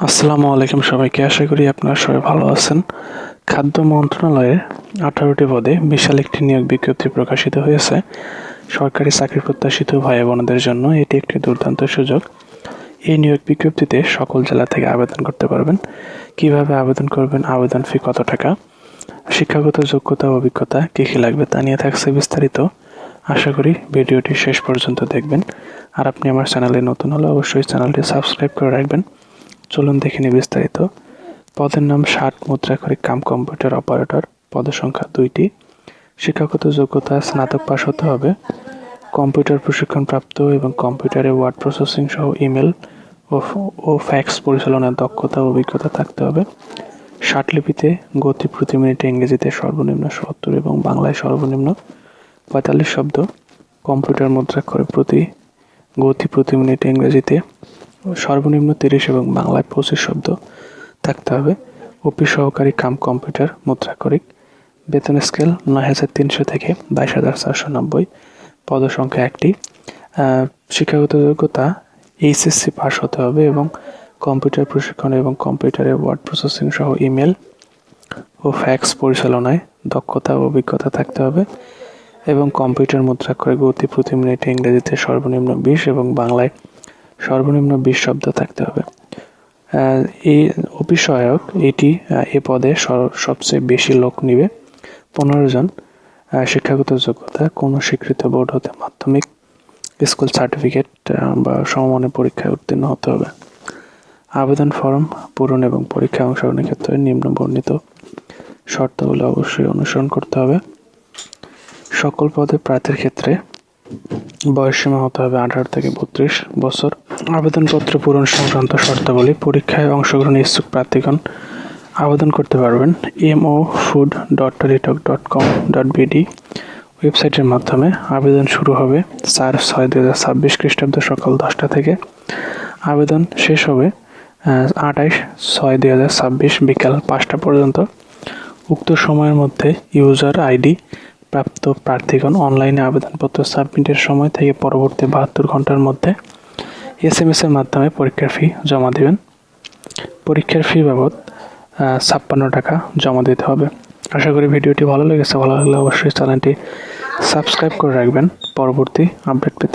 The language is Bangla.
আসসালামু আলাইকুম সবাইকে। আশা করি আপনারা সবাই ভালো আছেন। খাদ্য মন্ত্রণালয়ের 18টি পদে বিশাল একটি নিয়োগ বিজ্ঞপ্তি প্রকাশিত হয়েছে। সরকারি চাকরি প্রত্যাশিত ভাই বোনদের জন্য এটি একটি দুর্দান্ত সুযোগ। এই নিয়োগ বিজ্ঞপ্তিতে সকল জেলা থেকে আবেদন করতে পারবেন। কিভাবে আবেদন করবেন, আবেদন ফি কত টাকা, শিক্ষাগত যোগ্যতা অভিজ্ঞতা কী কী লাগবে তা নিয়ে থাকছে বিস্তারিত। আশা করি ভিডিওটি শেষ পর্যন্ত দেখবেন। আর আপনি আমার চ্যানেলে নতুন হলে অবশ্যই চ্যানেলটি সাবস্ক্রাইব করে রাখবেন। চলুন দেখে নিই বিস্তারিত। পদের নাম 60 মুদ্রাক্ষরিক কাম কম্পিউটার অপারেটর। পদের সংখ্যা 2টি। শিক্ষাগত যোগ্যতা স্নাতক পাস হতে হবে। কম্পিউটার প্রশিক্ষণপ্রাপ্ত এবং কম্পিউটারে ওয়ার্ড প্রসেসিং সহ ইমেল ও ফ্যাক্স পরিচালনার দক্ষতা ও অভিজ্ঞতা থাকতে হবে। ষাটলিপিতে গতি প্রতি মিনিটে ইংরেজিতে সর্বনিম্ন 70 এবং বাংলায় সর্বনিম্ন 45 শব্দ। কম্পিউটার মুদ্রাক্ষরে গতি প্রতি মিনিটে ইংরেজিতে সর্বনিম্ন 30 এবং বাংলায় 25 শব্দ থাকতে হবে। অফিস সহকারী কাম কম্পিউটার মুদ্রাক্ষরিক। বেতন স্কেল 9,300 থেকে 22,490। পদসংখ্যা 1টি। শিক্ষাগত যোগ্যতা এইচএসসি পাস হতে হবে এবং কম্পিউটার প্রশিক্ষণ এবং কম্পিউটারে ওয়ার্ড প্রসেসিং সহ ইমেল ও ফ্যাক্স পরিচালনায় দক্ষতা ও অভিজ্ঞতা থাকতে হবে এবং কম্পিউটার মুদ্রাক্ষরে গতি প্রতি মিনিটে ইংরেজিতে সর্বনিম্ন 20 এবং বাংলায় সর্বনিম্ন 20 শব্দ থাকতে হবে। এই অফিস সহায়ক এ পদে সবচেয়ে বেশি লোক নিবে, 15 জন। শিক্ষাগত যোগ্যতা কোনো স্বীকৃত বোর্ড হতে মাধ্যমিক স্কুল সার্টিফিকেট বা সমমানের পরীক্ষায় উত্তীর্ণ হতে হবে। আবেদন ফর্ম পূরণ এবং পরীক্ষায় অংশগ্রহণের ক্ষেত্রে নিম্ন বর্ণিত শর্তাবলী অবশ্যই অনুসরণ করতে হবে। সকল পদে প্রার্থীর ক্ষেত্রে বয়সসীমা হতে হবে 18 থেকে 32 বছর। আবেদনপত্র পূরণ সংক্রান্ত শর্তাবলী। পরীক্ষায় অংশগ্রহণে ইচ্ছুক প্রার্থীগণ আবেদন করতে পারবেন mo.food.teletalk.com.bd ওয়েবসাইটের মাধ্যমে। আবেদন শুরু হবে 4/6/2026 খ্রিস্টাব্দ সকাল 10টা থেকে। আবেদন শেষ হবে 28/6/2026 বিকাল 5টা পর্যন্ত। উক্ত সময়ের মধ্যে ইউজার আইডি প্রাপ্ত প্রার্থীগণ অনলাইনে আবেদনপত্র সাবমিটের সময় থেকে পরবর্তী 72 ঘন্টার মধ্যে SMS এর মাধ্যমে পরীক্ষার ফি জমা দেবেন। পরীক্ষার ফি বাবদ 56 টাকা জমা দিতে হবে। আশা করি ভিডিওটি ভালো লেগেছে। ভালো লাগলে অবশ্যই চ্যানেলটি সাবস্ক্রাইব করে রাখবেন পরবর্তী আপডেট পেতে।